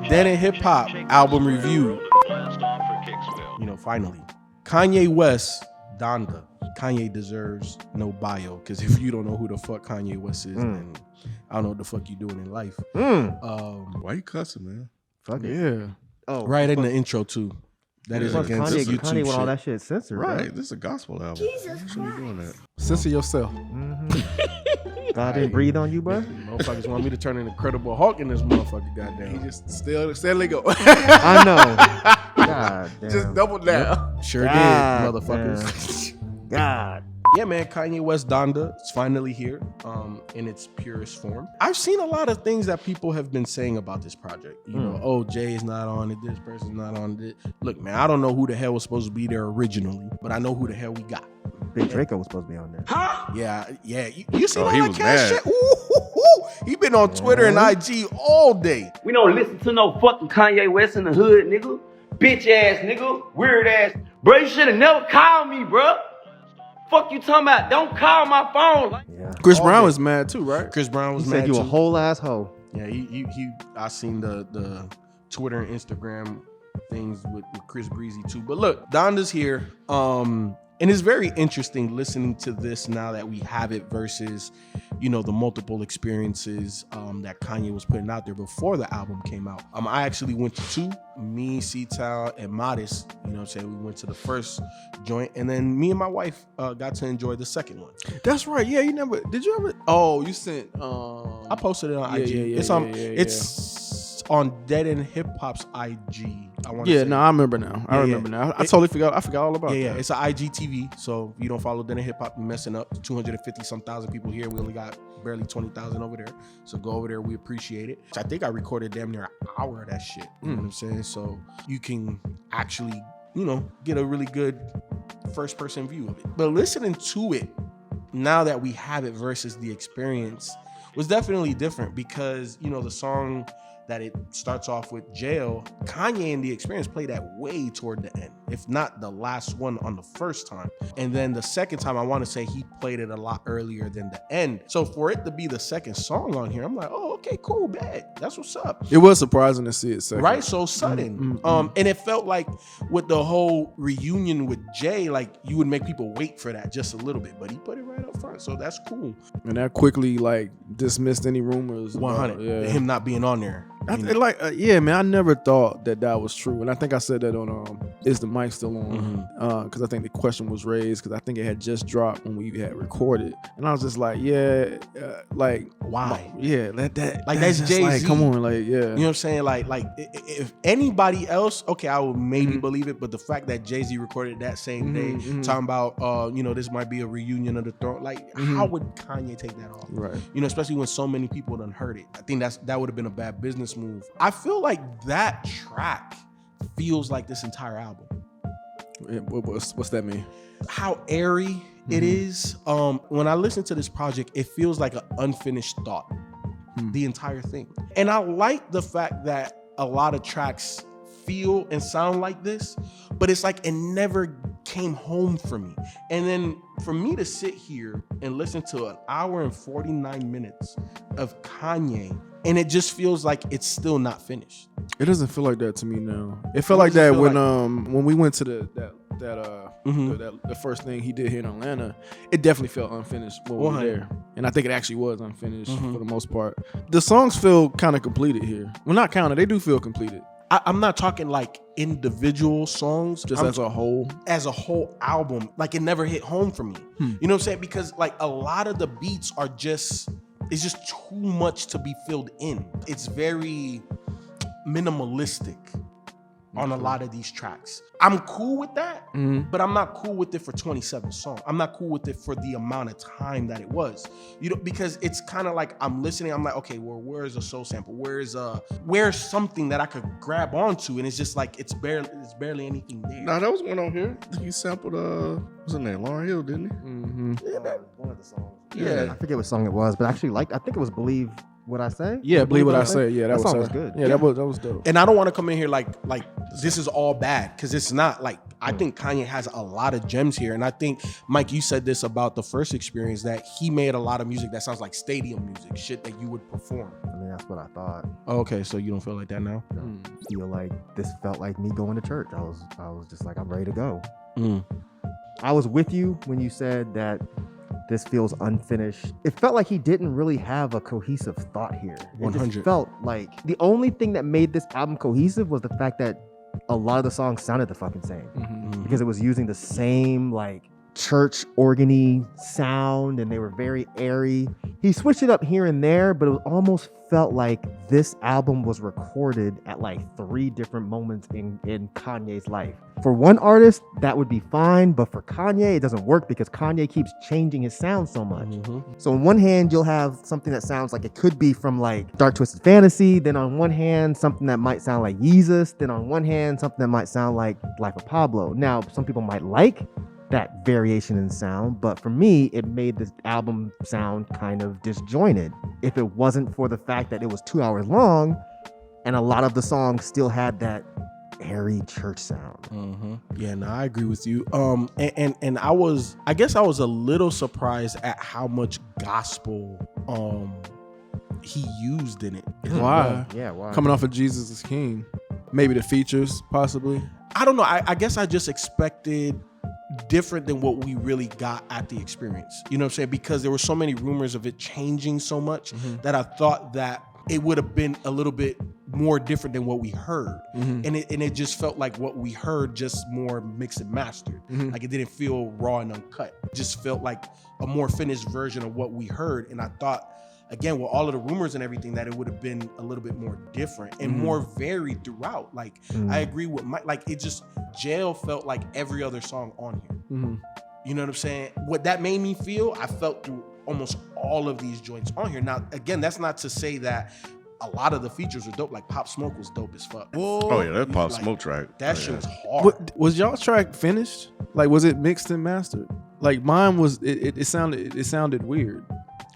Dead and Hip Hop album review. You know, finally. Kanye West, Donda. Kanye deserves no bio, because if you don't know who the fuck Kanye West is, then I don't know what the fuck you doing in life. Why you cussing, man? Fuck it. Yeah. Oh, Right in the intro too. That is against YouTube Kanye with all shit. that shit censored. Right, Bro. this is a gospel album. Jesus Why you doing that? Censor yourself. God didn't breathe on you, bro. Motherfuckers want me to turn an Incredible Hulk in this motherfucker, goddamn. He just still steadily go. I know. God damn. Just double down. Sure God did, motherfuckers. God. Yeah, man, Kanye West Donda. It's finally here in its purest form. I've seen a lot of things that people have been saying about this project. You know, oh, Jay is not on it. This person's not on it. Look, man, I don't know who the hell was supposed to be there originally, but I know who the hell we got. Big Draco was supposed to be on there. Yeah. You see all he that was cash mad. shit? Ooh. He been on Twitter and IG all day. We don't listen to no fucking Kanye West in the hood, nigga. Bitch ass nigga. Weird ass. Bro, you should have never called me, bro. Fuck you talking about? Don't call my phone. Yeah. Chris Brown was mad too, right? Chris Brown was He mad said you too. a whole asshole. Yeah, he I seen the Twitter and Instagram things with Chris Breezy too. But look, Donda's here. And it's very interesting listening to this now that we have it versus, you know, the multiple experiences that Kanye was putting out there before the album came out. I actually went to two. Me, C-Town, and Modest, you know what I'm saying? We went to the first joint, and then me and my wife got to enjoy the second one. That's right. Yeah, you never. Did you ever? Oh, you sent. I posted it on IG. Yeah, it's on Dead and Hip Hop's IG. I want to Yeah, say. no, I remember now. I remember now. I totally forgot. I forgot all about Yeah, that. it's an IGTV. So if you don't follow Dead and Hip Hop, you're messing up. 250 some thousand people here. We only got barely 20,000 over there. So go over there. We appreciate it. I think I recorded damn near an hour of that shit. You know what I'm saying? So you can actually, you know, get a really good first person view of it. But listening to it now that we have it versus the experience was definitely different, because, you know, the song that it starts off with, Jail, Kanye and the Experience played that way toward the end, if not the last one on the first time. And then the second time, I want to say he played it a lot earlier than the end. So for it to be the second song on here, I'm like, oh, okay, cool, bad. That's what's up. It was surprising to see it second. Right, so sudden. And it felt like with the whole reunion with Jay, like you would make people wait for that just a little bit, but he put it right up front, so that's cool. And that quickly like dismissed any rumors. 100, him not being on there. Yeah, man, I never thought that was true, and I think I said that on Is the Mic Still On? Because I think the question was raised, because I think it had just dropped when we had recorded, and I was just like, like why? That's Jay-Z. like, come on, like, You know what I'm saying? Like if anybody else, okay, I would maybe believe it, but the fact that Jay-Z recorded that same day, talking about, you know, this might be a reunion of the throne, like, how would Kanye take that off? Right. You know, especially when so many people done heard it. I think that would have been a bad business move. I feel like that track feels like this entire album. What's that mean? How airy it is. When I listen to this project, it feels like an unfinished thought. The entire thing. And I like the fact that a lot of tracks feel and sound like this, but it's like it never came home for me. And then for me to sit here and listen to an hour and 49 minutes of Kanye, and it just feels like it's still not finished. It doesn't feel like that to me now. It felt like that when we went to the first thing he did here in Atlanta. It definitely felt unfinished when we were there, and I think it actually was unfinished for the most part. The songs feel kind of completed here. Well, not kind of. They do feel completed. I'm not talking like individual songs, just as a whole. As a whole album, like it never hit home for me. You know what I'm saying? Because like a lot of the beats are just, it's just too much to be filled in. It's very minimalistic on a lot of these tracks. I'm cool with that, but I'm not cool with it for 27 songs. I'm not cool with it for the amount of time that it was. You know, because it's kind of like I'm listening, I'm like, okay, well, where's a soul sample? Where's something that I could grab onto? And it's just like it's barely anything there. Nah, that was one on here. He sampled what's his name? Lauryn Hill, didn't he? Yeah, one of the songs. Yeah. I forget what song it was, but I actually I think it was Believe What I Say. Yeah, Believe What I Say. Yeah, that song was good. Yeah, that was dope. And I don't want to come in here like this is all bad, because it's not. Like, I think Kanye has a lot of gems here, and I think, Myke, you said this about the first experience, that he made a lot of music that sounds like stadium music, shit that you would perform. I mean, That's what I thought. Okay, so you don't feel like that now? I feel like this felt like me going to church. I was just like, I'm ready to go. I was with you when you said that this feels unfinished. It felt like he didn't really have a cohesive thought here. It 100. just felt like the only thing that made this album cohesive was the fact that a lot of the songs sounded the fucking same. Because it was using the same like church organy sound and they were very airy. He switched it up here and there, but it almost felt like this album was recorded at like 3 different moments in Kanye's life. For one artist, that would be fine, but for Kanye, it doesn't work because Kanye keeps changing his sound so much. So on one hand, you'll have something that sounds like it could be from like Dark Twisted Fantasy, then on one hand, something that might sound like Yeezus, then on one hand, something that might sound like Life of Pablo. Now, some people might like that variation in sound, but for me, it made this album sound kind of disjointed. If it wasn't for the fact that it was 2 hours long and a lot of the songs still had that airy church sound. Yeah, no, I agree with you. And I guess I was a little surprised at how much gospel he used in it. Why? Yeah, why? Coming off of Jesus is King. Maybe the features, possibly. I don't know. I guess I just expected different than what we really got at the experience. You know what I'm saying? Because there were so many rumors of it changing so much that I thought that it would have been a little bit more different than what we heard. And it just felt like what we heard, just more mixed and mastered. Like it didn't feel raw and uncut. It just felt like a more finished version of what we heard. And I thought, again, with all of the rumors and everything, that it would have been a little bit more different and more varied throughout. Like, I agree with Myke. Like, it just, Jail felt like every other song on here. You know what I'm saying? What that made me feel, I felt through almost all of these joints on here. Now, again, that's not to say that a lot of the features were dope. Like, Pop Smoke was dope as fuck. Oh, yeah, that Pop Smoke track. That shit was hard. Was y'all's track finished? Like, was it mixed and mastered? Like, mine was, it sounded weird.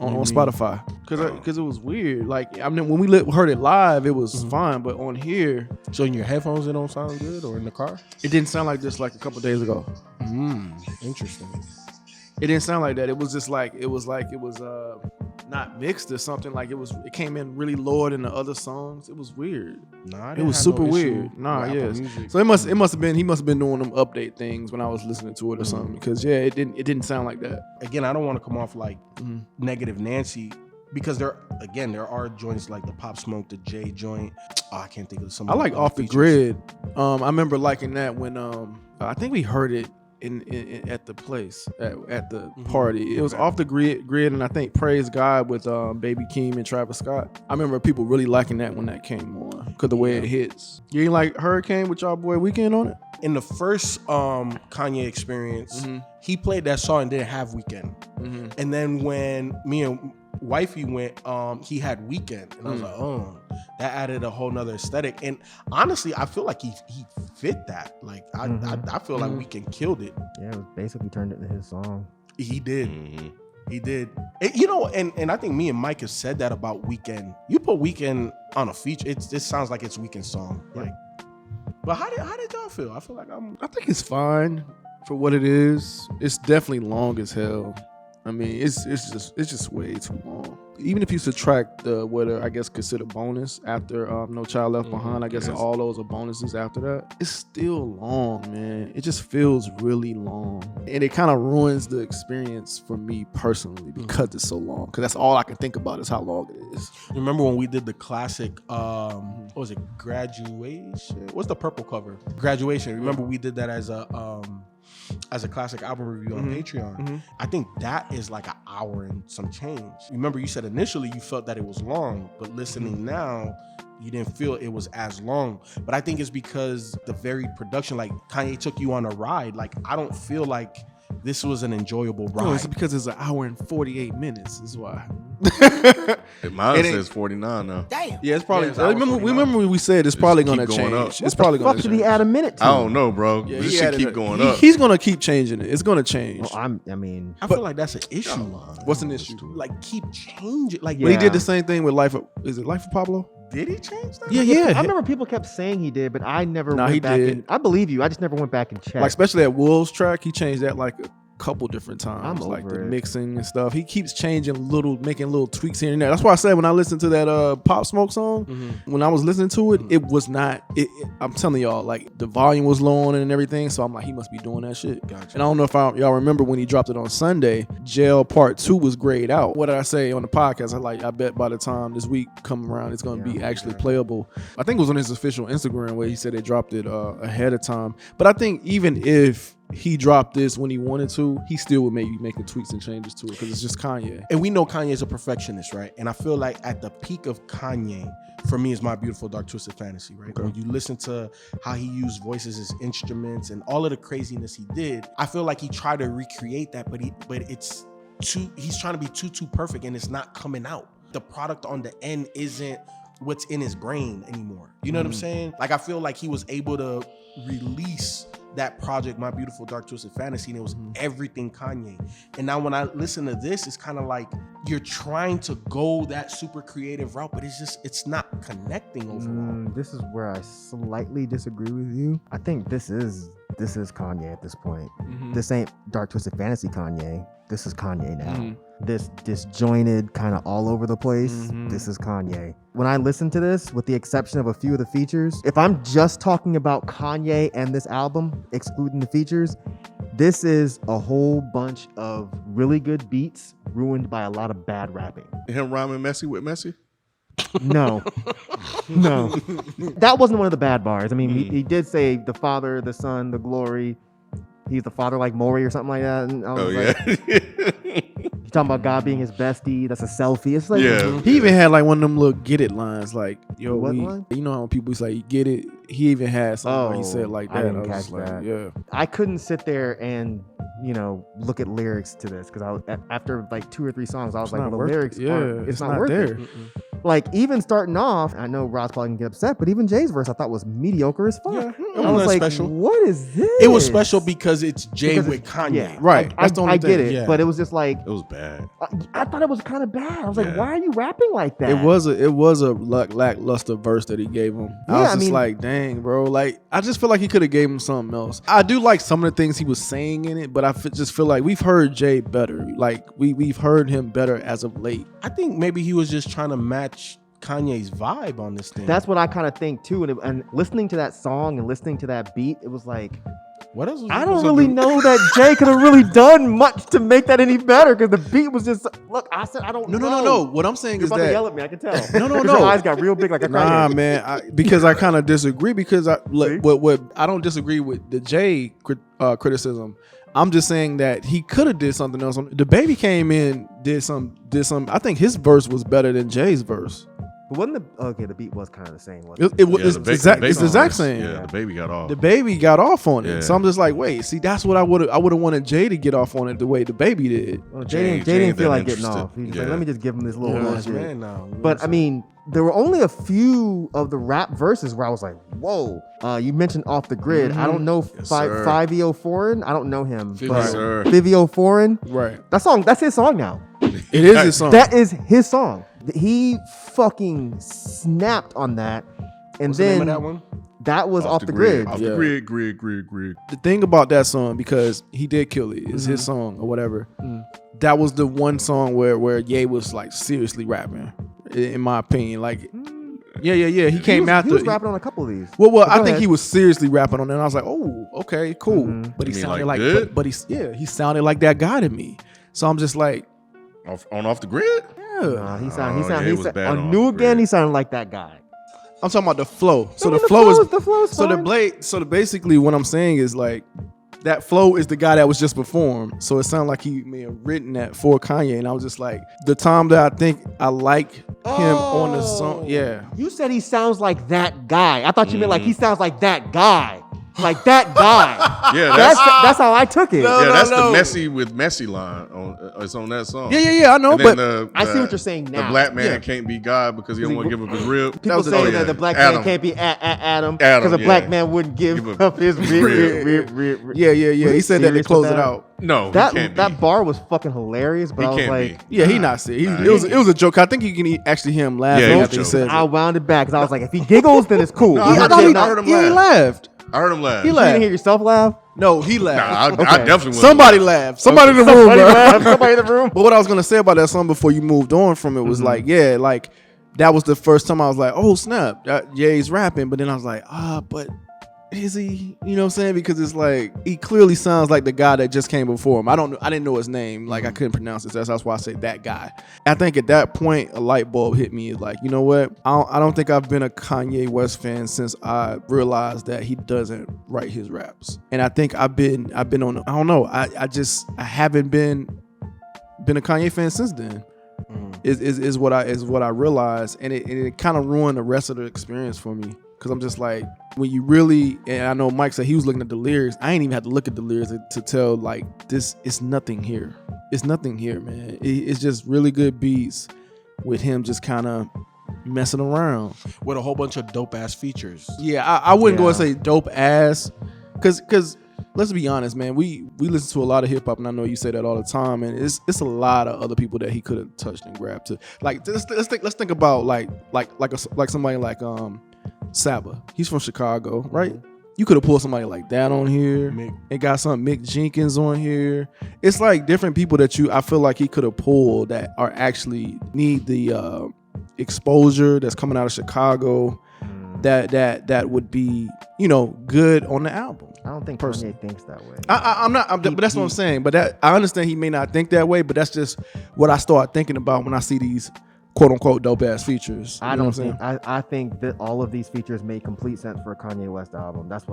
On Spotify, because it was weird. Like, I mean, when we heard it live, it was fine, but on here, so in your headphones, it don't sound good, or in the car, it didn't sound like this. Like a couple days ago. Interesting. It didn't sound like that. It was just like it was not mixed or something. Like it came in really lower than the other songs. It was weird. Nah, it was super weird. Nah, yes. So it must have been he must have been doing them update things when I was listening to it or something. Because it didn't sound like that. Again, I don't want to come off like negative Nancy, because there are joints like the Pop Smoke, the J joint. Oh, I can't think of some. I like Off the Grid. I remember liking that when I think we heard it in at the place at the party. It was Off the Grid, and I think Praise God with Baby Keem and Travis Scott. I remember people really liking that when that came on because the way it hits. You ain't like Hurricane with y'all boy Weeknd on it? In the first Kanye experience, he played that song and didn't have Weeknd. And then when me and wifey went, he had Weeknd, and I was like, oh, that added a whole nother aesthetic. And honestly, I feel like he fit that. Like I feel like Weeknd killed it. Yeah, it was basically turned into his song. He did. He did. You know, and I think me and Myke have said that about Weeknd. You put Weeknd on a feature, it sounds like it's Weeknd's song. Like, but how did y'all feel? I feel like I think it's fine for what it is. It's definitely long as hell. I mean, it's just way too long. Even if you subtract what I guess consider bonus after No Child Left Behind, I guess all those are bonuses after that. It's still long, man. It just feels really long, and it kind of ruins the experience for me personally because it's so long. Because that's all I can think about is how long it is. Remember when we did the classic? What was it? Graduation? What's the purple cover? Graduation. Remember we did that as a classic album review on Patreon. I think that is like an hour and some change. Remember, you said initially you felt that it was long, but listening now, you didn't feel it was as long. But I think it's because the varied production, like Kanye took you on a ride. Like, I don't feel like this was an enjoyable ride. No, it's because it's an hour and 48 minutes is why. Mine says 49 now. Damn. Yeah, it's probably. Yeah, remember when we said it's probably going to change. Up. It's probably going to Fuck, change. did he add a minute to? I don't know, bro. Yeah, this shit keep going up. He's going to keep changing it. It's going to change. Well, I feel like that's an issue. What's an issue? Like, keep changing. Like, But he did the same thing with Life of Pablo? Did he change that? Yeah. I remember people kept saying he did, but I never Nah, went he back did. and I believe you. I just never went back and checked. Like, especially that Wolves track, he changed that like a couple different times, I'm like the over it. mixing and stuff. He keeps making little tweaks here and there. That's why I said when I listened to that Pop Smoke song, when I was listening to it, it was not. I'm telling y'all, like the volume was low on it and everything. So I'm like, he must be doing that shit. Gotcha. And I don't know if y'all remember when he dropped it on Sunday. Jail Part 2 was grayed out. What did I say on the podcast? I bet by the time this week come around, it's gonna be actually playable. I think it was on his official Instagram where he said they dropped it ahead of time. But I think even if he dropped this when he wanted to, he still would maybe making tweaks and changes to it because it's just Kanye. And we know Kanye's a perfectionist, right? And I feel like at the peak of Kanye, for me, is My Beautiful Dark Twisted Fantasy, right? Okay. When you listen to how he used voices as instruments and all of the craziness he did, I feel like he tried to recreate that, but he's trying to be too perfect and it's not coming out. The product on the end isn't what's in his brain anymore. You know what I'm saying? Like, I feel like he was able to release that project, My Beautiful Dark Twisted Fantasy, and it was everything Kanye. And now when I listen to this, it's kind of like you're trying to go that super creative route, but it's not connecting overall. This is where I slightly disagree with you. I think this is Kanye at this point. This ain't Dark Twisted Fantasy Kanye. This is Kanye now. This disjointed, kind of all over the place. This is Kanye. When I listen to this, with the exception of a few of the features, if I'm just talking about Kanye and this album, excluding the features, this is a whole bunch of really good beats ruined by a lot of bad rapping. Him rhyming messy with messy? No. That wasn't one of the bad bars. I mean, he did say the Father, the Son, the glory. He's the father like Maury or something like that. And I was you talking about God being his bestie? That's a selfie. It's like, he even had like one of them little get it lines, like, yo, what line? You know how people say get it? He even had something where he said like that. I didn't catch like, that. yeah. I couldn't sit there and, look at lyrics to this because after like 2 or 3 songs, I was like, well, the lyrics it's not worth there. it. Like, even starting off, I know Rod's probably gonna get upset, but even Jay's verse I thought was mediocre as fuck. Yeah, I was like, special. what is this? It was special because it's Jay Because with it's- Kanye. yeah. Right. I That's the only get thing. it, Yeah. but it was just like, It was bad. I thought it was kind of bad. I was like, Yeah. why are you rapping like that? It was a lackluster verse that he gave him. I was just like, dang, bro. Like, I just feel like he could have gave him something else. I do like some of the things he was saying in it, but I just feel like we've heard Jay better. Like, we've heard him better as of late. I think maybe he was just trying to match Kanye's vibe on this thing. That's what I kind of think too. And listening to that song and listening to that beat, it was like, what else? I don't really know that Jay could have really done much to make that any better because the beat was just, look, I said, I don't know. No. What I'm saying You're is about to that yell at me, I can tell. No. Your eyes got real big like a nah, Kanye. man. Because I kind of disagree because what I don't disagree with the Jay criticism. I'm just saying that he could have did something else. The Baby came in, did some. I think his verse was better than Jay's verse. But wasn't the beat was kind of the same, wasn't It's the exact same. Yeah, the Baby got off. The Baby got off on it. Yeah. So I'm just like, wait, see, that's what I would have wanted Jay to get off on it the way the Baby did. Well, Jay Jay didn't ain't feel that like getting interested. off. He was Yeah. like, let me just give him this little Nice bullshit. man now. But I mean, there were only a few of the rap verses where I was like, whoa. You mentioned Off the Grid. I don't know Yes, sir. Fivio Foreign. I don't know him. But sir. Fivio Foreign. Right. That's his song now. It is his song. That is his song. He fucking snapped on that. And what's the then name of that one? that was Off the Grid. Off Yeah. the grid. The thing about that song, because he did kill it, is his song or whatever. That was the one song where Ye was like seriously rapping, in my opinion. Like, yeah. He came after. He was rapping on a couple of these. Well, But I go think ahead. he was seriously rapping on it. And I was like, oh, okay, cool. But he You mean sounded like like, good? but he sounded like that guy to me. So I'm just like, Off the Grid? yeah. He Oh, sounded yeah, it was bad on on New Off the Again. Grid. He sounded like that guy. I'm talking about the flow. So I mean, the flow is the flow is so fine. basically what I'm saying is like that flow is the guy that was just performed. So it sounded like he may have written that for Kanye. And I was just like, the time that I think I like him on the song. Yeah. You said he sounds like that guy. I thought you meant like he sounds like that guy. Like that guy. Yeah, That's how I took it. that's the Messy with Messy line. It's on that song. Yeah, I know. And But then I see what you're saying now. The black man Yeah. can't be God because he don't want to give up his rib. People was the- saying oh, yeah. that the black Adam. man can't be Adam Adam, because a yeah. black man wouldn't give Give up his rib. yeah. He said that to Serious close with it that? out. No, he That can't that be. bar was fucking hilarious, but He I was can't like, be. Yeah, he not serious. Nah, It was a joke. I think you can actually hear him laughing Yeah, he was after he joking. says I it. would it back because I was like, if he giggles, then it's cool. No, I He heard did him- not- I heard him Yeah, he laughed. I heard him laugh. He You laughed. didn't hear yourself laugh? No, he laughed. Nah, I definitely wasn't. Somebody laughed. Somebody in the room, Somebody bro. laughed. Somebody in the room. But what I was gonna say about that song before you moved on from it was like, yeah, like that was the first time I was like, oh snap, Jay's rapping. But then I was like, but is he? You know what I'm saying? Because it's like he clearly sounds like the guy that just came before him. I didn't know his name. Like I couldn't pronounce it. That's why I say that guy. I think at that point a light bulb hit me. It's like, you know what? I don't think I've been a Kanye West fan since I realized that he doesn't write his raps. And I think I've been on. I don't know. I haven't been a Kanye fan since then. Is what I realized, and it kind of ruined the rest of the experience for me. Cause I'm just like, when you really, and I know Myke said he was looking at the lyrics. I ain't even had to look at the lyrics to tell like this. It's nothing here. It's nothing here, man. It's just really good beats with him just kind of messing around with a whole bunch of dope ass features. Yeah, I wouldn't go and say dope ass, cause let's be honest, man. We listen to a lot of hip hop, and I know you say that all the time, and it's a lot of other people that he could have touched and grabbed to. Like let's think about like somebody like Saba. He's from Chicago, right? You could have pulled somebody like that on here. It got some Mick Jenkins on here. It's like different people that I feel like he could have pulled that are actually need the exposure that's coming out of Chicago. That would be, you know, good on the album. I don't think Kanye thinks that way. But that's what I'm saying. But I understand he may not think that way, but that's just what I start thinking about when I see these quote unquote dope ass features. I don't think. I think that all of these features make complete sense for a Kanye West album. That's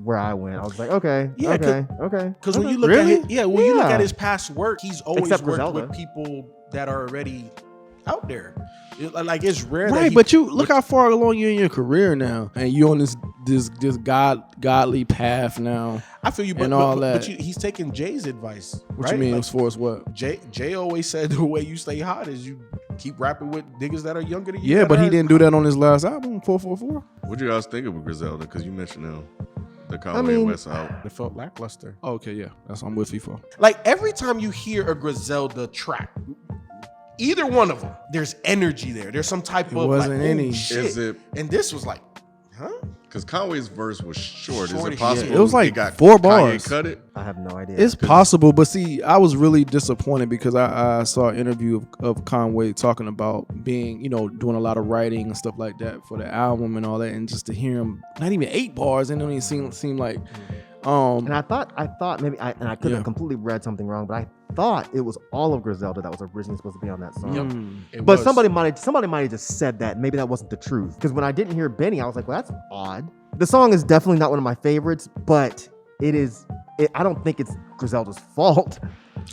where I went. I was like, okay. Because when you look at you look at his past work, he's always worked with people that are already out there. Like it's rare, right? But you look how far along you're in your career now, and you're on this godly path now. I feel you, but he's taking Jay's advice. What you mean as far as what? Jay always said the way you stay hot is you keep rapping with niggas that are younger than you. Yeah, but he didn't do that on his last album, 444. What you guys think of Griselda? Because you mentioned the Kanye West out. It felt lackluster. Oh, okay, yeah, I'm with Feefo. Like every time you hear a Griselda track, either one of them, there's energy there. There's some type of wasn't like, any. Shit. Is it? And this was like, huh? Because Conway's verse was short. Is it Short, possible? yeah. It was like got 4 bars. Kanye cut it? I have no idea. It's possible, but see, I was really disappointed because I saw an interview of Conway talking about being, you know, doing a lot of writing and stuff like that for the album and all that, and just to hear him not even 8 bars, and it only seemed like. And I thought maybe I could have completely read something wrong, but I thought it was all of Griselda that was originally supposed to be on that song. But somebody might have just said that. Maybe that wasn't the truth. Because when I didn't hear Benny, I was like, well, that's odd. The song is definitely not one of my favorites, but it is. I don't think it's Griselda's fault.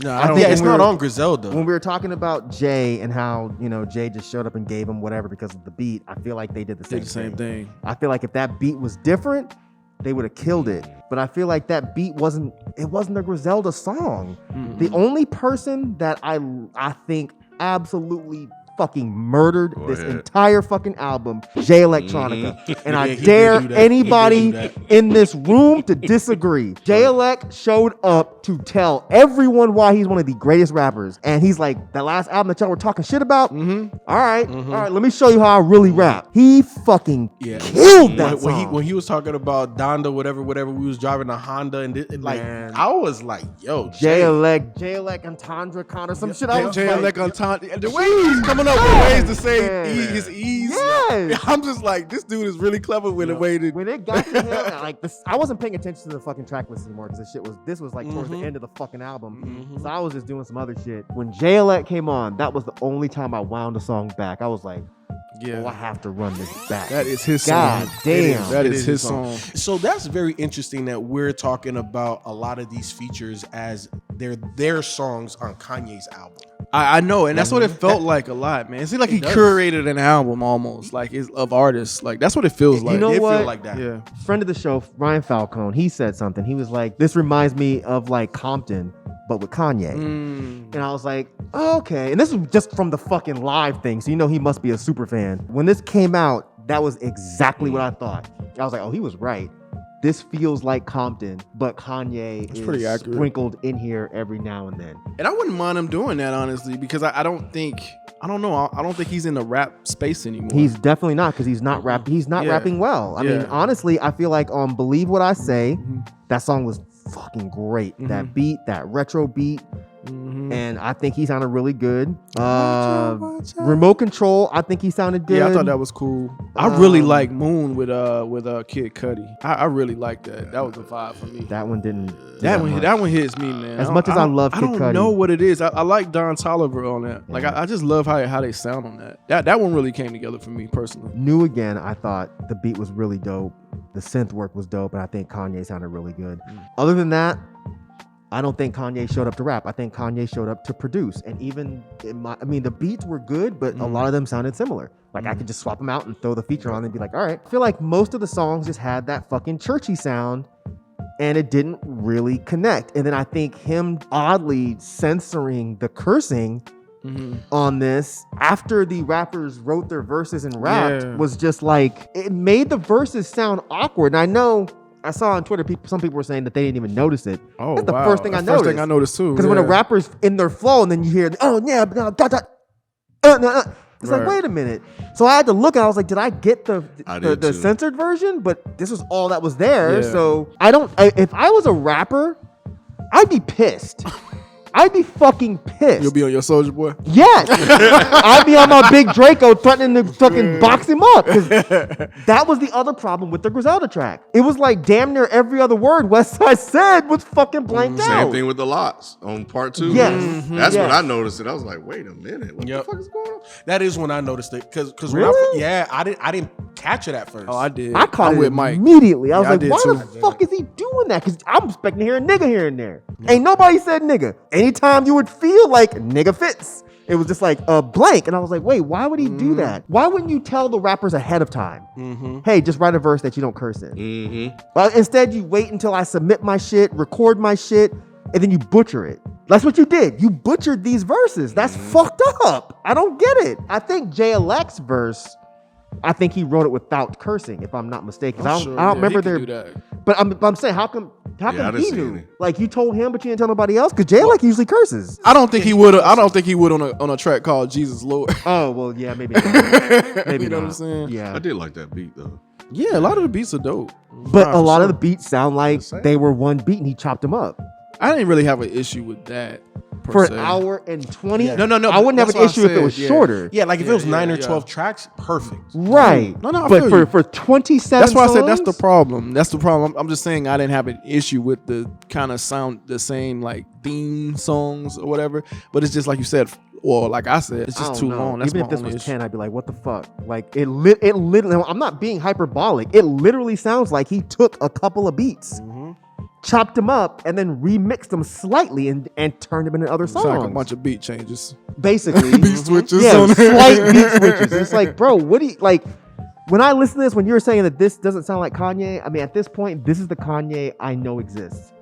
No, I don't. Yeah, it's not on Griselda. When we were talking about Jay and how, you know, Jay just showed up and gave him whatever because of the beat, I feel like they did the same thing. I feel like if that beat was different, they would have killed it. But I feel like that beat wasn't a Griselda song. The only person that I think absolutely fucking murdered this entire fucking album, Jay Electronica. And I dare anybody in this room to disagree. Jay Elect showed up to tell everyone why he's one of the greatest rappers. And he's like, that last album that y'all were talking shit about? All right, let me show you how I really rap. He fucking killed that song. When he was talking about Donda, whatever, we was driving a Honda, and I was like, yo, Jay Elect Entendre Connor, some shit. Jay Elect Entendre. The way he's coming up with ways to say his ease. Yes. I'm just like, this dude is really clever with the way that. When it got to him, like this, I wasn't paying attention to the fucking track list anymore because this was like towards the end of the fucking album. So I was just doing some other shit. When Jay Elect came on, that was the only time I wound the song back. I was like, I have to run this back. That is his God song. damn. That is his song. So that's very interesting that we're talking about a lot of these features as they're their songs on Kanye's album. I know, and that's what it felt like a lot, man. It seemed like he curated an album almost, like of artists. Like that's what it feels like. You know what? Feel like that. Yeah. Friend of the show, Ryan Falcone, he said something. He was like, "This reminds me of like Compton, but with Kanye." And I was like, oh, okay. And this was just from the fucking live thing, so you know he must be a super fan. When this came out, that was exactly what I thought. I was like, oh, he was right. This feels like Compton, but Kanye is pretty accurate. Sprinkled in here every now and then. And I wouldn't mind him doing that, honestly, because I don't think I don't know. I don't think he's in the rap space anymore. He's definitely not, because he's not rapping well. I mean, honestly, I feel like on Believe What I Say, that song was fucking great. That beat, that retro beat. And I think he sounded really good. Remote Control, I think he sounded good. Yeah, I thought that was cool. I really like Moon with Kid Cudi. I really like that. That was a vibe for me. That one didn't. That one hits me, man. As much as I love Kid Cudi, I don't know what it is. I like Don Toliver on that. Like I just love how they sound on that. That one really came together for me personally. New Again, I thought the beat was really dope. The synth work was dope, and I think Kanye sounded really good. Other than that, I don't think Kanye showed up to rap. I think Kanye showed up to produce. And even, the beats were good, but a lot of them sounded similar. Like, I could just swap them out and throw the feature on and be like, all right. I feel like most of the songs just had that fucking churchy sound, and it didn't really connect. And then I think him oddly censoring the cursing on this after the rappers wrote their verses and rapped was just like, it made the verses sound awkward. And I know, I saw on Twitter, some people were saying that they didn't even notice it. Oh, that's the first thing I noticed. First thing I noticed too. Because when a rapper's in their flow and then you hear, oh yeah, it's like, wait a minute. So I had to look and I was like, did I get the censored version? But this was all that was there. Yeah. So if I was a rapper, I'd be pissed. I'd be fucking pissed. You'll be on your Soulja Boy? Yes. I'd be on my big Draco threatening to fucking box him up. That was the other problem with the Griselda track. It was like damn near every other word Westside said was fucking blanked out. Same thing with the Lots on part 2. Yes. That's when I noticed it. I was like, wait a minute. What the fuck is going on? That is when I noticed it. Because really? I didn't catch it at first. Oh, I did. I caught it with Myke immediately. I was like, why too. the fuck is he doing that? Because I'm expecting to hear a nigga here and there. Ain't nobody said nigga. Anytime you would feel like nigga fits, it was just like a blank. And I was like, wait, why would he do that? Why wouldn't you tell the rappers ahead of time? Hey, just write a verse that you don't curse in. Instead, you wait until I submit my shit, record my shit, and then you butcher it. That's what you did. You butchered these verses. That's fucked up. I don't get it. I think JLX's verse, I think he wrote it without cursing, if I'm not mistaken. I don't remember their. But I'm saying, how come he knew? Like, you told him, but you didn't tell nobody else? Because JLX usually curses. I don't think he would. I don't think he would on a track called Jesus Lord. Oh well, yeah, maybe. Not. Maybe you know not. what I'm saying? Yeah, I did like that beat though. Yeah, a lot of the beats are dope. But a lot of the beats sound like they were one beat and he chopped them up. I didn't really have an issue with that. For an hour and 20? Yeah. No. I wouldn't have an issue if it was shorter. Yeah, like if it was 9 or 12 tracks, perfect. Right. No, but for 27 That's why songs? I said that's the problem. I'm just saying I didn't have an issue with the kind of sound, the same like theme songs or whatever. But it's just like you said, or like I said, it's just too long. That's even if this was 10, I'd be like, what the fuck? Like it literally, I'm not being hyperbolic. It literally sounds like he took a couple of beats, chopped them up, and then remixed them slightly and turned them into other songs. It's like a bunch of beat changes. Basically. Beat switches. Yeah, slight beat switches. It's like, bro, what do you, like, when I listen to this, when you're saying that this doesn't sound like Kanye, I mean, at this point, this is the Kanye I know exists.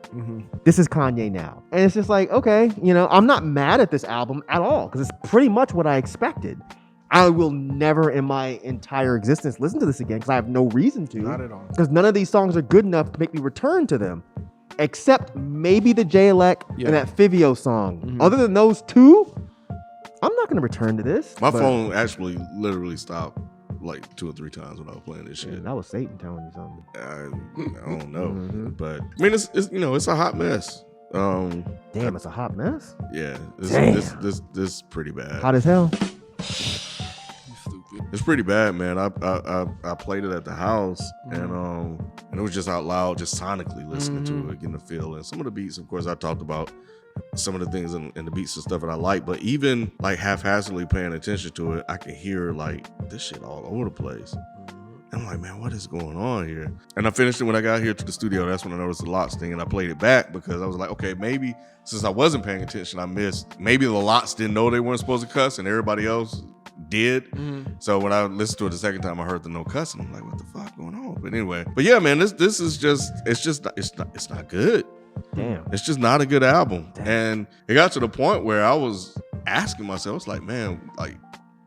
This is Kanye now. And it's just like, okay, I'm not mad at this album at all, because it's pretty much what I expected. I will never in my entire existence listen to this again, because I have no reason to. Not at all. Because none of these songs are good enough to make me return to them. Except maybe the JLX and that Feefo song. Other than those two, I'm not going to return to this. My phone actually literally stopped like 2 or 3 times when I was playing this shit. That was Satan telling you something. I don't know. But I mean, it's a hot mess. Damn, it's a hot mess? Yeah. This is pretty bad. Hot as hell? It's pretty bad, man. I played it at the house, and it was just out loud, just sonically listening to it, getting the feel. And some of the beats, of course, I talked about some of the things in the beats and stuff that I like, but even like haphazardly paying attention to it, I could hear like this shit all over the place. And I'm like, man, what is going on here? And I finished it when I got here to the studio. That's when I noticed the Lots thing, and I played it back because I was like, okay, maybe since I wasn't paying attention, I missed. Maybe the Lots didn't know they weren't supposed to cuss, and everybody else did. So when I listened to it the second time, I heard the no cussing. I'm like, what the fuck going on? But anyway, man, this is just it's not good. Damn. It's just not a good album. Damn. And it got to the point where I was asking myself, it's like, man, like,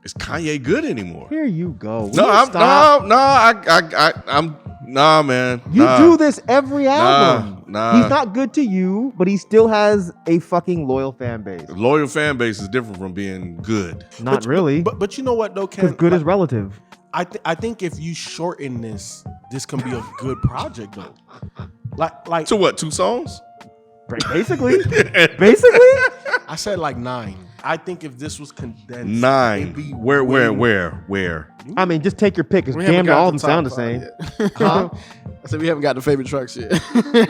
is Kanye good anymore? Here you go. I'm Nah, man. You do this every album. Nah. He's not good to you, but he still has a fucking loyal fan base. Loyal fan base is different from being good. Not really. But you know what though, Because Ken? good is relative. I think if you shorten this can be a good project though. Like To what? 2 songs? Basically. I said like 9. I think if this was condensed, 9. it'd be Where? I mean, just take your pick. Because We haven't damn near got all of the them sound the top same. five yet. Huh? I said we haven't got the favorite tracks yet.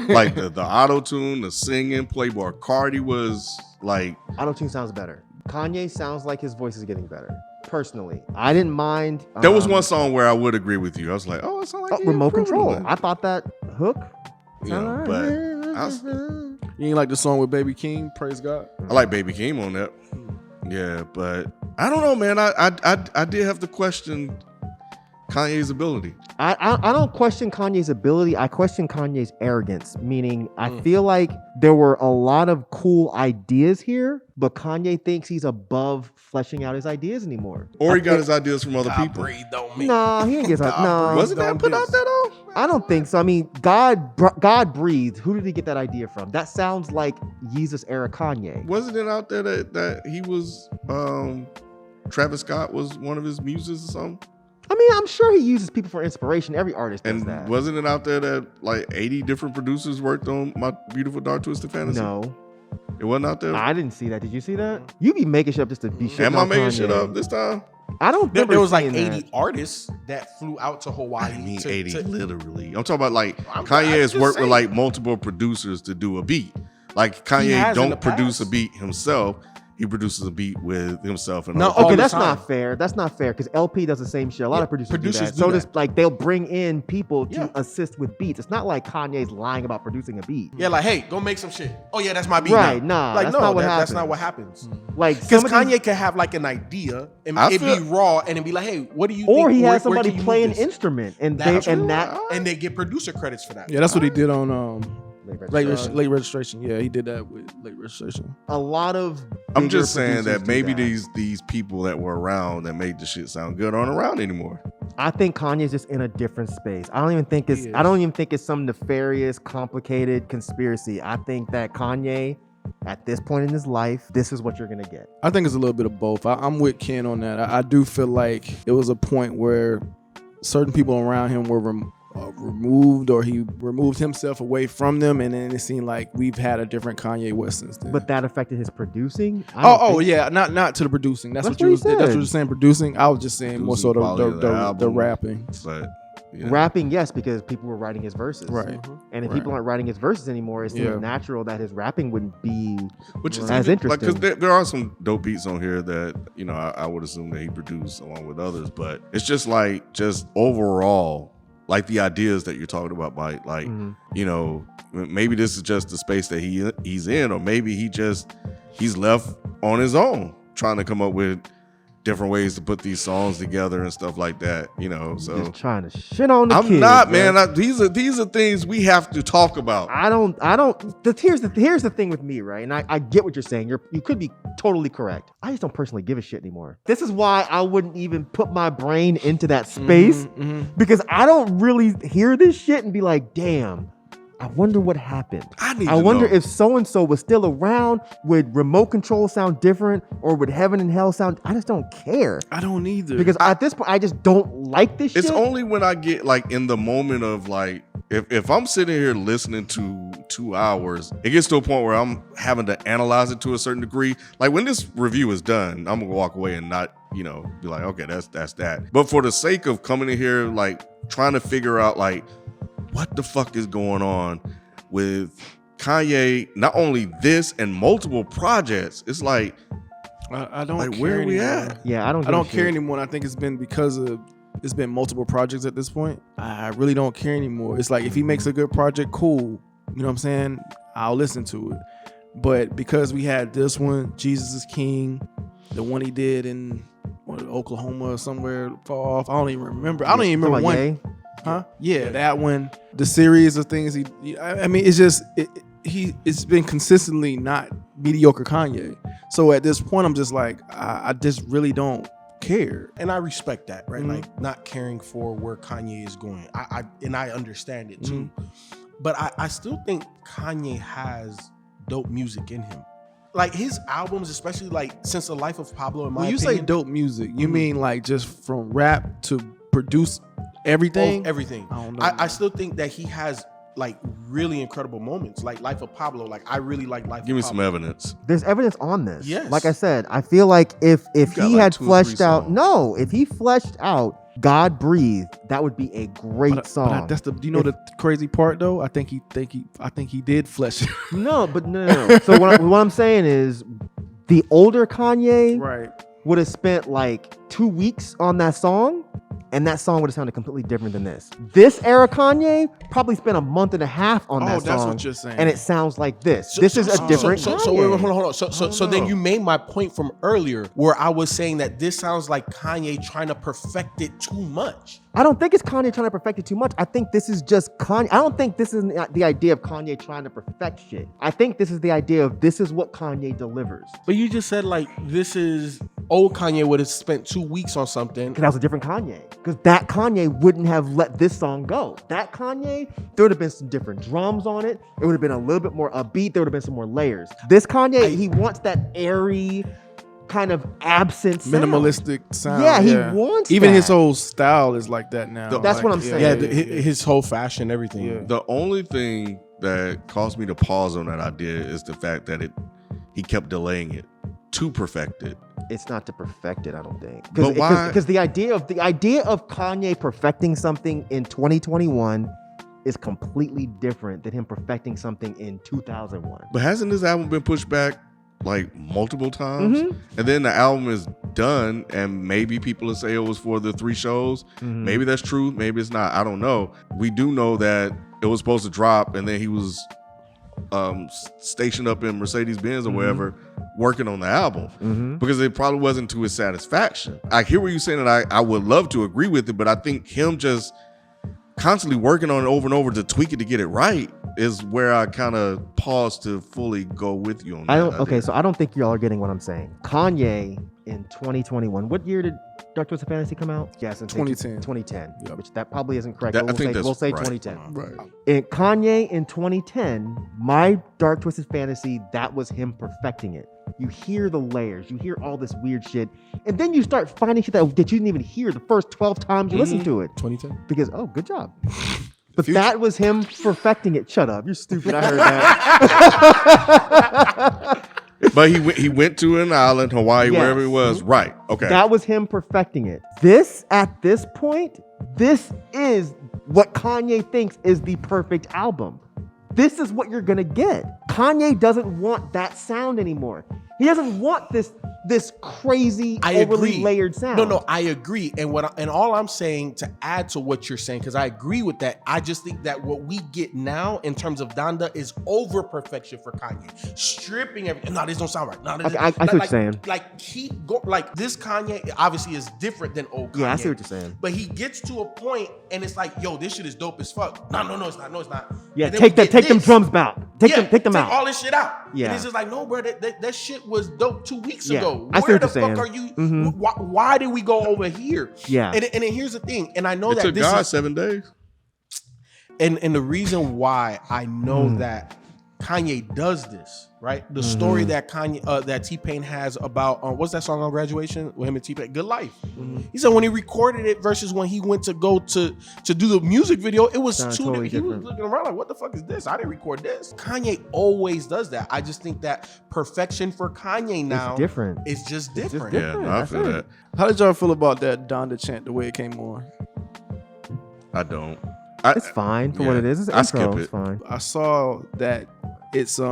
Like the auto tune, the singing, Playboy Cardi was like. Auto-tune sounds better. Kanye sounds like his voice is getting better. Personally, I didn't mind. There was one song where I would agree with you. I was like, oh, it sounds like he Remote improved a Control. little. I thought that hook. You know, but I was- You ain't like the song with Baby King, Praise God? I like Baby Keem on that. Yeah, but I don't know, man. I did have to question Kanye's ability. I don't question Kanye's ability. I question Kanye's arrogance. Meaning, I feel like there were a lot of cool ideas here, but Kanye thinks he's above fleshing out his ideas anymore. Or he got his ideas from other people. breathe on me. Nah, he didn't get that. No, Wasn't that put out there though? I don't think so. I mean, God breathed. Who did he get that idea from? That sounds like Jesus era Kanye. Wasn't it out there that he was Travis Scott was one of his muses or something? I mean, I'm sure he uses people for inspiration. Every artist does And that. wasn't it out there that like 80 different producers worked on My Beautiful Dark Twisted Fantasy? No, It wasn't out there? I didn't see that. Did you see that? You be making shit up just to be shit. Am I making shit up this time? I don't There remember was like seeing 80 that. artists that flew out to Hawaii. I mean, to- 80 to- literally. I'm talking about like I'm Kanye has just worked with saying. like multiple producers to do a beat. Like Kanye has in the don't produce a past. beat himself. He produces a beat with himself and No, other all Okay, the that's time. not fair. That's not fair because LP does the same shit. A lot Yeah, of producers producers do that. do So that. just like they'll bring in people to Yeah. assist with beats. It's not like Kanye's lying about producing a beat. Yeah, like, hey, go make some shit. Oh yeah, that's my beat. Right, now. nah, like that's no, not what that's not happens. what happens. Like Because some of these- Kanye can have like an idea and I it feel- be raw and it be like, hey, what do you or think? he Where has somebody can you play move an this? instrument and they That's and true. that And they get producer credits for that. Yeah, that's what he did on late late registration. Yeah, he did that with late registration. a lot of. I'm bigger just saying producers that do maybe that. these people that were around that made the shit sound good aren't around anymore. I think Kanye's just in a different space. I don't even think it's. He I don't even think it's some nefarious, complicated conspiracy. I think that Kanye, at this point in his life, this is what you're gonna get. I think it's a little bit of both. I'm with Ken on that. I do feel like it was a point where certain people around him were removed, or he removed himself away from them, and then it seemed like we've had a different Kanye West since then. But that affected his producing. I don't Oh think- yeah, not to the producing. That's what That's you what he was. That's what said. you're saying. Producing. I was just saying more so Producing quality of the the album. rapping. But yeah. Rapping, yes, because people were writing his verses. Right. And if Right. people aren't writing his verses anymore, it seems Yeah. natural that his rapping wouldn't be Which is as even, like, interesting. because there are some dope beats on here that I would assume that he produced along with others, but it's just like overall, like the ideas that you're talking about, Mike. Like maybe this is just the space that he's in, or maybe he's left on his own trying to come up with different ways to put these songs together and stuff like that. So just trying to shit on the I'm kids, not, bro. man. These are things we have to talk about. I don't. Here's the thing with me, right? And I get what you're saying. You could be totally correct. I just don't personally give a shit anymore. This is why I wouldn't even put my brain into that space because I don't really hear this shit and be like, damn. I wonder what happened. I wonder know. if so-and-so was still around. Would Remote Control sound different? Or would Heaven and Hell sound? I just don't care. I don't either. Because at this point, I just don't like this It's shit. only when I get like in the moment of like, if I'm sitting here listening to 2 hours, it gets to a point where I'm having to analyze it to a certain degree. Like when this review is done, I'm gonna walk away and not, be like, okay, that's that. But for the sake of coming in here, like trying to figure out like, what the fuck is going on with Kanye? Not only this and multiple projects, it's like, I don't like care where are we anymore. at? Yeah, I don't. I don't care anymore. And I think it's been because of it's been multiple projects at this point. I really don't care anymore. It's like if he makes a good project, cool. You know what I'm saying? I'll listen to it. But because we had this one, Jesus is King, the one he did in Oklahoma or somewhere far off. I don't even remember. I don't even remember one. Ye? Huh? Yeah, that one. The series of things I mean, it's just it's been consistently not mediocre Kanye. So at this point, I'm just like, I just really don't cared. And I respect that, right? Like not caring for where Kanye is going. I understand it too. But I still think Kanye has dope music in him. Like his albums, especially like Since the Life of Pablo, in my When you opinion, say dope music, you mean like just from rap to produce everything? everything. I don't know. I still think that he has like really incredible moments, like Life of Pablo. Like I really like Life Give of me Pablo. some evidence. There's evidence on this. Yes. Like I said, I feel like if got he like had 2 or 3 fleshed out, songs. if he fleshed out God Breathe, that would be a great song. That's the. Do you know the crazy part though? I think he did flesh it. No. So what I'm saying is, the older Kanye Right. would have spent like 2 weeks on that song, and that song would have sounded completely different than this. This era Kanye probably spent a month and a half on that song. Oh, that's what you're saying. And it sounds like this. This is a different So Kanye. wait, hold on. So then you made my point from earlier where I was saying that this sounds like Kanye trying to perfect it too much. I don't think it's Kanye trying to perfect it too much. I think this is just Kanye. I don't think this is the idea of Kanye trying to perfect shit. I think this is the idea of this is what Kanye delivers. But you just said like this is old Kanye would have spent 2 weeks on something. Because that was a different Kanye. Because that Kanye wouldn't have let this song go. That Kanye, there would have been some different drums on it. It would have been a little bit more upbeat. There would have been some more layers. This Kanye, he wants that airy kind of absent sound. Minimalistic sound. Yeah, he wants Even that. his whole style is like that now. That's Like, what I'm saying. Yeah, his whole fashion, everything. Yeah. The only thing that caused me to pause on that idea is the fact that he kept delaying it to perfect it. It's not to perfect it, I don't think. But why? Because the idea of Kanye perfecting something in 2021 is completely different than him perfecting something in 2001. But hasn't this album been pushed back like multiple times? And then the album is done, and maybe people will say it was for the 3 shows. Maybe that's true, maybe it's not. I don't know. We do know that it was supposed to drop, and then he was stationed up in Mercedes-Benz or wherever working on the album because it probably wasn't to his satisfaction. I hear what you're saying, and I would love to agree with it, but I think him just constantly working on it over and over to tweak it to get it right is where I kind of pause to fully go with you on that. Okay, so I don't think y'all are getting what I'm saying. Kanye in 2021, what year did Dark Twisted Fantasy come out? Yes, in 2010. 2010, Yep. which that probably isn't correct. That- But I think we'll that's say right. 2010. Right. In Kanye in 2010, my Dark Twisted Fantasy, that was him perfecting it. You hear the layers, you hear all this weird shit, and then you start finding shit that you didn't even hear the first 12 times you listen to it. 2010. Because, oh, good job. But that was him perfecting it. Shut up. You're stupid. I heard that. But he went to an island, Hawaii, Yes. wherever it was. Right. Okay. That was him perfecting it. This, at this point, this is what Kanye thinks is the perfect album. This is what you're gonna get. Kanye doesn't want that sound anymore. He doesn't want this crazy, overly layered sound. No, I agree. And all I'm saying to add to what you're saying, because I agree with that, I just think that what we get now in terms of Donda is over perfection for Kanye. Stripping everything. No, this don't sound right. No, Okay, I see what you're saying. Like keep go. Like this Kanye obviously is different than old Kanye. Yeah, I see what you're saying. But he gets to a point and it's like, yo, this shit is dope as fuck. No, it's not. No, it's not. Yeah, And then we take get them this. drums out. Take them out. All this shit out. Yeah. And it's just like, no, bro, that shit was dope 2 weeks Yeah, ago. I see Where what the you're fuck saying. are you? Why did we go over here? Yeah. And then here's the thing, and I know it that took this God is, 7 days. and the reason why I know that Kanye does this, right? The story that that T-Pain has about what's that song on Graduation with him and T-Pain? Good Life. He said when he recorded it versus when he went to go to do the music video, it was Sounds two totally different. He was different. looking around like, what the fuck is this? I didn't record this. Kanye always does that. I just think that perfection for Kanye now It's different. is just different. Yeah, no, I That's feel it. that. How did y'all feel about that Donda chant the way it came on? I don't. It's fine for what it is. It's I intro. skip It's it. Um, fine. I saw that it's The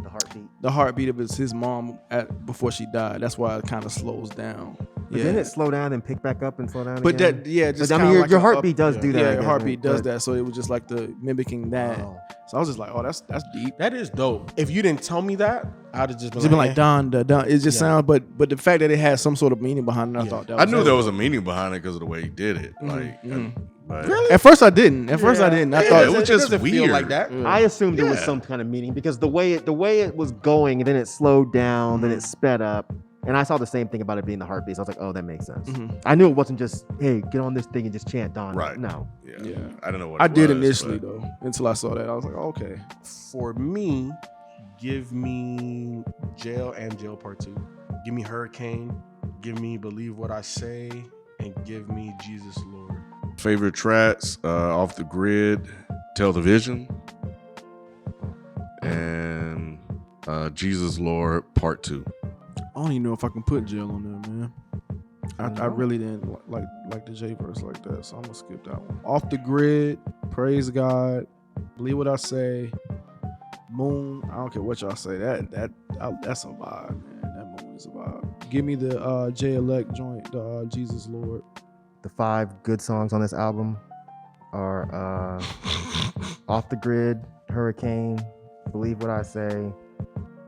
heartbeat. the heartbeat of his mom before she died. That's why it kind of slows down. But didn't it slow down and pick back up and slow down But again? just I mean, kinda your like a heartbeat does do that. I Yeah, guess, your heartbeat right? does But- that. So it was just like the mimicking that. Oh. So I was just like, oh, that's deep. That is dope. If you didn't tell me that, I'd have just been It's been like eh. Donda. It just Yeah. sounds, but the fact that it had some sort of meaning behind it, I thought that was I knew dope. there was a meaning behind it because of the way he did it. Like, but At first I didn't. I thought Yeah, it it was It just doesn't feel weird. like that. I assumed there was Yeah. some kind of meaning because the way it was going, and then it slowed down, then it sped up. And I saw the same thing about it being the heartbeats. I was like, oh, that makes sense. I knew it wasn't just, hey, get on this thing and just chant Donda. Right. No. Yeah. I don't know what I it did was, initially but- though, until I saw that. I was like, okay. For me, give me Jail and Jail Part 2. Give me Hurricane. Give me Believe What I Say. And give me Jesus Lord. Favorite tracks, Off the Grid, Tell the Vision, and Jesus Lord Part 2. I don't even know if I can put Jail on there, man. I really didn't like the J verse like that, so I'm gonna skip that one. Off the Grid, Praise God, Believe What I Say, Moon. I don't care what y'all say. That's a vibe, man. That Moon is a vibe. Give me the J Elect joint, the Jesus Lord. The 5 good songs on this album are Off the Grid, Hurricane, Believe What I Say,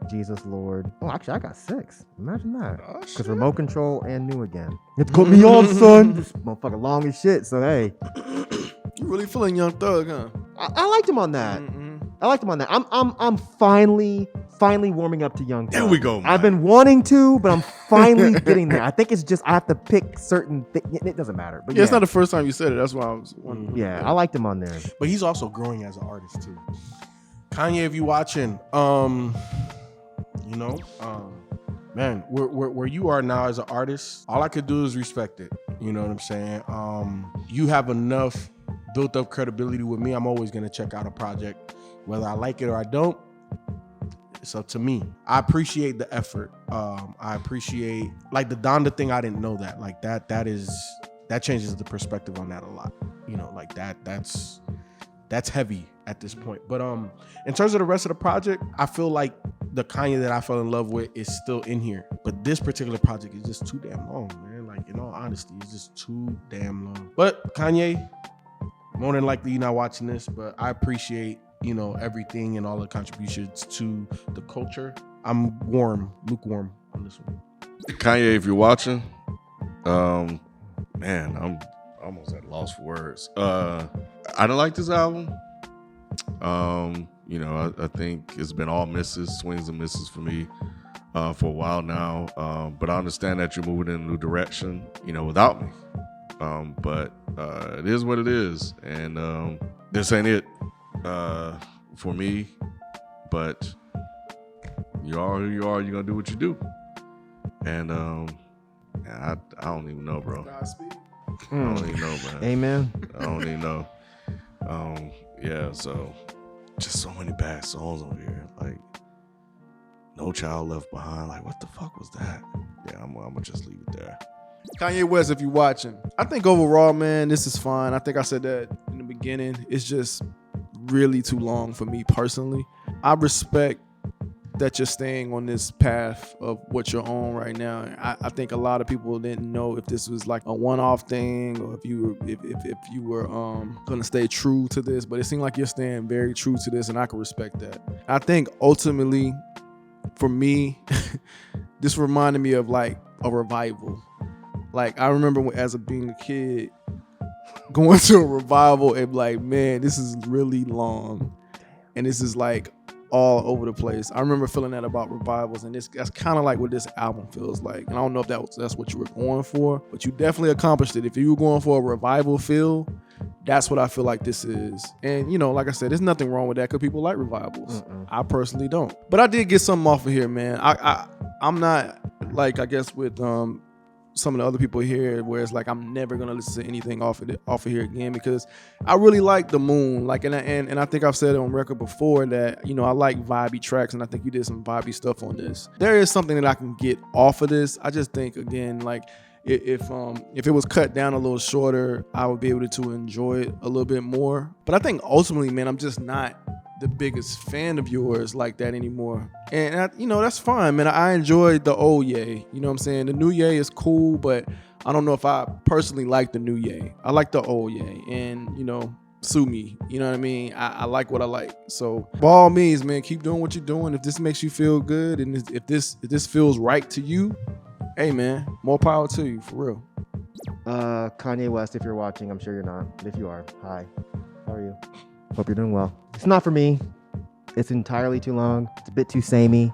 Jesus Lord. Oh, actually, I got 6. Imagine that. Because Remote Control and New Again. It's put me on, son. This motherfucker long as shit, so hey. You really feeling Young Thug, huh? I liked him on that. I liked him on that. I'm finally warming up to Young Thug. There we go, man. I've been wanting to, but I'm finally getting there. I think it's just I have to pick certain things. It doesn't matter. But Yeah, it's not the first time you said it. That's why I was wondering. Yeah, I liked him on there. But he's also growing as an artist too. Kanye, if you watching, man, where you are now as an artist, all I could do is respect it. You know what I'm saying? You have enough built up credibility with me. I'm always gonna check out a project, whether I like it or I don't. It's up to me. I appreciate the effort. I appreciate like the Donda thing. I didn't know that. Like that changes the perspective on that a lot. You know, like that's heavy at this point. But in terms of the rest of the project, I feel like the Kanye that I fell in love with is still in here. But this particular project is just too damn long, man. Like in all honesty, it's just too damn long. But Kanye, more than likely you're not watching this, but I appreciate, you know, everything and all the contributions to the culture. I'm lukewarm on this one. Kanye, if you're watching, man, I'm almost at loss for words. I don't like this album. You know, I think it's been all misses, swings and misses for me for a while now. But I understand that you're moving in a new direction, you know, without me. But it is what it is, and this ain't it for me. But you are who you are. You're gonna do what you do, and I don't even know, bro. I don't even know, man. Amen. I don't even know. Yeah, so just so many bad songs on here. Like No Child Left Behind. Like, what the fuck was that? Yeah, I'm gonna just leave it there. Kanye West, if you're watching, I think overall, man, this is fine. I think I said that in the beginning. It's just really too long for me personally. I respect that you're staying on this path of what you're on right now. I think a lot of people didn't know if this was like a one-off thing or if you were gonna stay true to this, but it seemed like you're staying very true to this, and I can respect that. I think ultimately, for me, this reminded me of like a revival. Like I remember as being a kid, going to a revival and like, man, this is really long, and this is like all over the place. I remember feeling that about revivals, and that's kind of like what this album feels like. And I don't know if that's what you were going for, but you definitely accomplished it. If you were going for a revival feel, that's what I feel like this is. And you know, like I said, there's nothing wrong with that because people like revivals. I personally don't, but I did get something off of here, man. I'm not like, I guess with some of the other people here, where it's like I'm never gonna listen to anything off of here again, because I really like The Moon. Like, and I think I've said it on record before that, you know, I like vibey tracks, and I think you did some vibey stuff on this. There is something that I can get off of this. I just think, again, like if it was cut down a little shorter, I would be able to enjoy it a little bit more. But I think ultimately, man, I'm just not the biggest fan of yours like that anymore. And you know, that's fine, man. I enjoyed the old Ye. You know what I'm saying? The new Ye is cool, but I don't know if I personally like the new Ye. I like the old Ye, and you know, sue me. You know what I mean? I like what I like. So by all means, man, keep doing what you're doing. If this makes you feel good, and if this feels right to you, hey man, more power to you, for real. Kanye West, if you're watching, I'm sure you're not, but if you are, hi, how are you? Hope you're doing well. It's not for me. It's entirely too long. It's a bit too samey.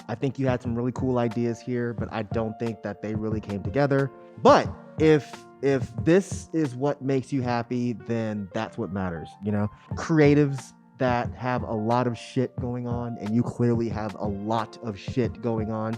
I think you had some really cool ideas here, but I don't think that they really came together. But if this is what makes you happy, then that's what matters, you know? Creatives that have a lot of shit going on, and you clearly have a lot of shit going on,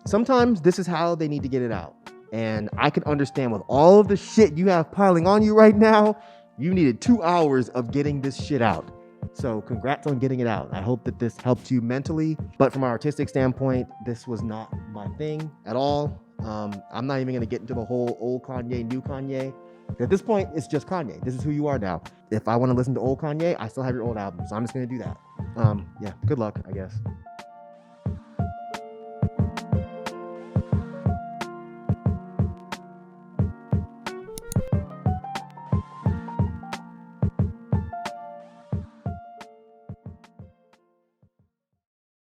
sometimes this is how they need to get it out. And I can understand with all of the shit you have piling on you right now, you needed 2 hours of getting this shit out. So congrats on getting it out. I hope that this helped you mentally. But from an artistic standpoint, this was not my thing at all. I'm not even going to get into the whole old Kanye, new Kanye. At this point, it's just Kanye. This is who you are now. If I want to listen to old Kanye, I still have your old album. So I'm just going to do that. Yeah, good luck, I guess.